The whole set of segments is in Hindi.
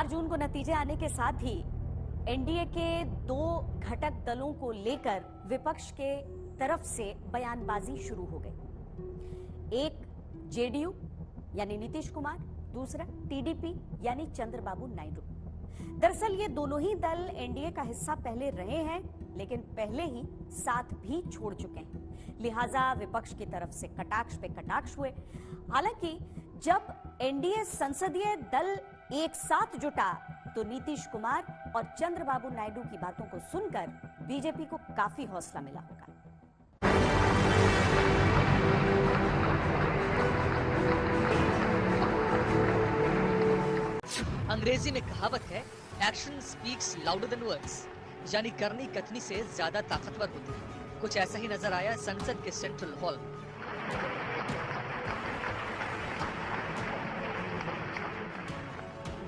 4 जून को नतीजे आने के साथ ही एनडीए के 2 घटक दलों को लेकर विपक्ष के तरफ से बयानबाजी शुरू हो गई। एक जेडीयू यानी नीतीश कुमार, दूसरा टीडीपी यानी चंद्रबाबू नायडू। दरअसल ये दोनों ही दल एनडीए का हिस्सा पहले रहे हैं, लेकिन पहले ही साथ भी छोड़ चुके हैं। लिहाजा विपक्ष की तरफ से कटाक्ष पे कटाक्ष हुए। हालांकि जब एनडीए संसदीय दल एक साथ जुटा तो नीतीश कुमार और चंद्रबाबू नायडू की बातों को सुनकर बीजेपी को काफी हौसला मिला होगा। अंग्रेजी में कहावत है, action speaks louder than words, यानी करनी कथनी से ज्यादा ताकतवर होती है। कुछ ऐसा ही नजर आया संसद के सेंट्रल हॉल में।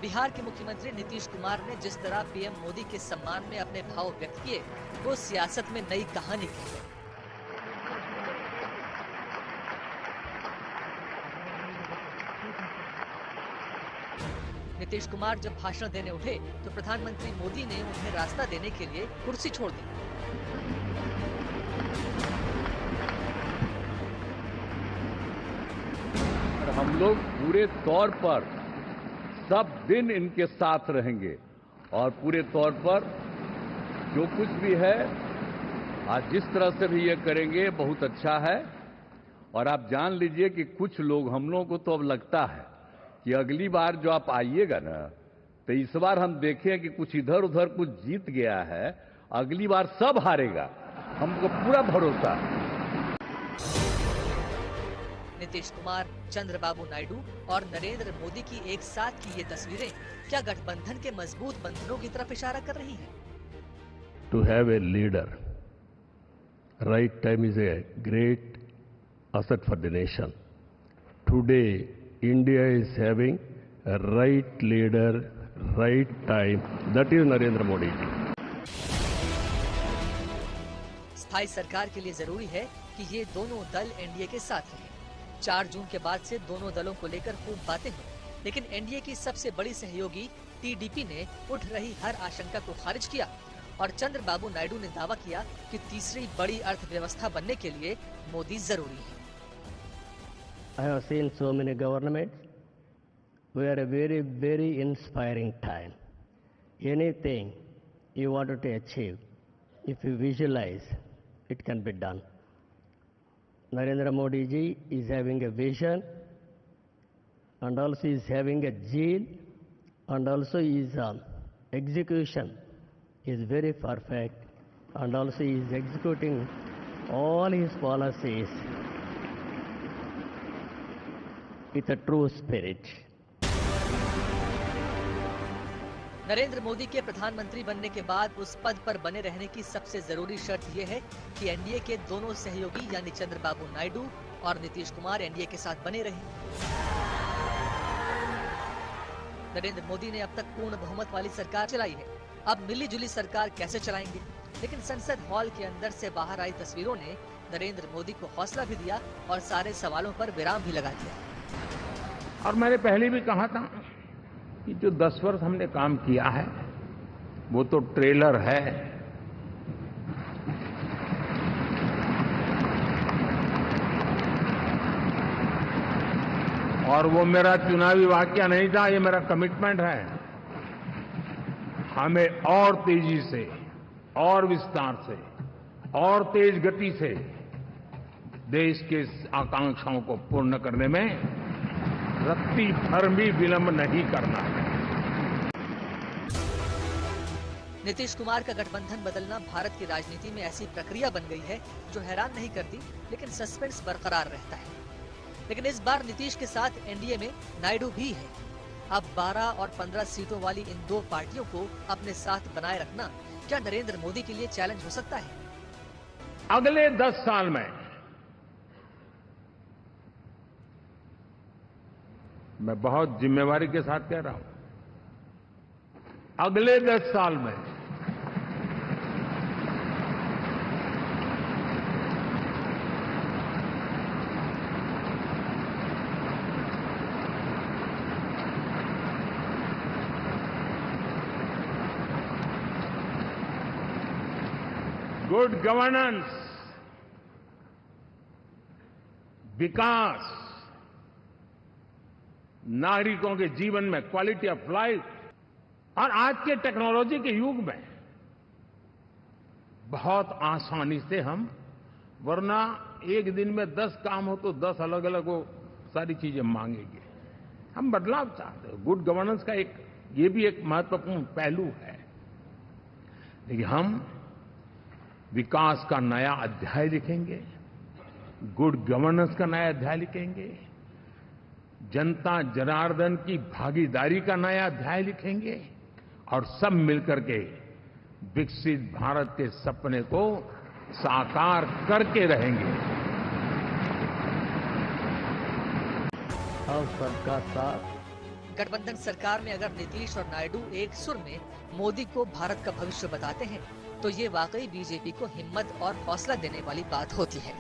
बिहार के मुख्यमंत्री नीतीश कुमार ने जिस तरह पीएम मोदी के सम्मान में अपने भाव व्यक्त किए, वो सियासत में नई कहानी की है। नीतीश कुमार जब भाषण देने उठे तो प्रधानमंत्री मोदी ने उन्हें रास्ता देने के लिए कुर्सी छोड़ दी। हम लोग पूरे तौर पर सब दिन इनके साथ रहेंगे और पूरे तौर पर जो कुछ भी है आज जिस तरह से भी ये करेंगे बहुत अच्छा है। और आप जान लीजिए कि कुछ लोग, हम लोगों को तो अब लगता है कि अगली बार जो आप आइएगा ना, तो इस बार हम देखें कि कुछ इधर उधर कुछ जीत गया है, अगली बार सब हारेगा, हमको पूरा भरोसा है। नीतीश कुमार, चंद्रबाबू नायडू और नरेंद्र मोदी की एक साथ की ये तस्वीरें क्या गठबंधन के मजबूत बंधनों की तरफ इशारा कर रही हैं? To have a leader, right time is a great asset for the nation. Today, India is having a right leader, right time. That is Narendra Modi. स्थायी सरकार के लिए जरूरी है कि ये दोनों दल एनडीए के साथ रहें। 4 जून के बाद से दोनों दलों को लेकर खूब बातें हुई, लेकिन एनडीए की सबसे बड़ी सहयोगी टीडीपी ने उठ रही हर आशंका को खारिज किया और चंद्रबाबू नायडू ने दावा किया कि तीसरी बड़ी अर्थव्यवस्था बनने के लिए मोदी जरूरी है। I have seen so many governments. We are a very, very inspiring time. Anything you wanted to achieve, if you visualize, it can be done. Narendra Modi ji is having a vision and also is having a zeal and also his execution is very perfect and also he is executing all his policies with a true spirit. Narendra Modi के प्रधानमंत्री बनने के बाद उस पद पर बने रहने की सबसे जरूरी शर्त यह है कि एनडीए के दोनों सहयोगी यानी चंद्रबाबू नायडू और नीतीश कुमार एनडीए के साथ बने रहें। नरेंद्र मोदी ने अब तक पूर्ण बहुमत वाली सरकार चलाई है, अब मिली जुली सरकार कैसे चलाएंगे? लेकिन संसद हॉल के अंदर से बाहर आई तस्वीरों ने नरेंद्र मोदी को हौसला भी दिया और सारे सवालों पर विराम भी लगा दिया। और मैंने पहले भी कहा था कि जो 10 वर्ष हमने काम किया है वो तो ट्रेलर है। और वो मेरा चुनावी वाक्य नहीं था, ये मेरा कमिटमेंट है। हमें और तेजी से और विस्तार से और तेज गति से देश के आकांक्षाओं को पूर्ण करने में रत्ती भर भी विलंब नहीं करना है। नीतीश कुमार का गठबंधन बदलना भारत की राजनीति में ऐसी प्रक्रिया बन गई है जो हैरान नहीं करती, लेकिन सस्पेंस बरकरार रहता है। लेकिन इस बार नीतीश के साथ एनडीए में नायडू भी है। अब 12 और 15 सीटों वाली इन दो पार्टियों को अपने साथ बनाए रखना क्या नरेंद्र मोदी के लिए चैलेंज हो सकता है? अगले 10 साल में मैं बहुत जिम्मेवारी के साथ कह रहा हूं, अगले 10 साल में गुड गवर्नेंस, विकास, नागरिकों के जीवन में क्वालिटी ऑफ लाइफ, और आज के टेक्नोलॉजी के युग में बहुत आसानी से हम, वरना एक दिन में 10 काम हो तो 10 अलग अलग वो सारी चीजें मांगेंगे। हम बदलाव चाहते हैं। गुड गवर्नेंस का ये भी एक महत्वपूर्ण पहलू है। लेकिन हम विकास का नया अध्याय लिखेंगे, गुड गवर्नेंस का नया अध्याय लिखेंगे, जनता जनार्दन की भागीदारी का नया अध्याय लिखेंगे, और सब मिलकर के विकसित भारत के सपने को साकार करके रहेंगे। हम सबका साथ। गठबंधन सरकार में अगर नीतीश और नायडू एक सुर में मोदी को भारत का भविष्य बताते हैं, तो ये वाकई बीजेपी को हिम्मत और हौसला देने वाली बात होती है।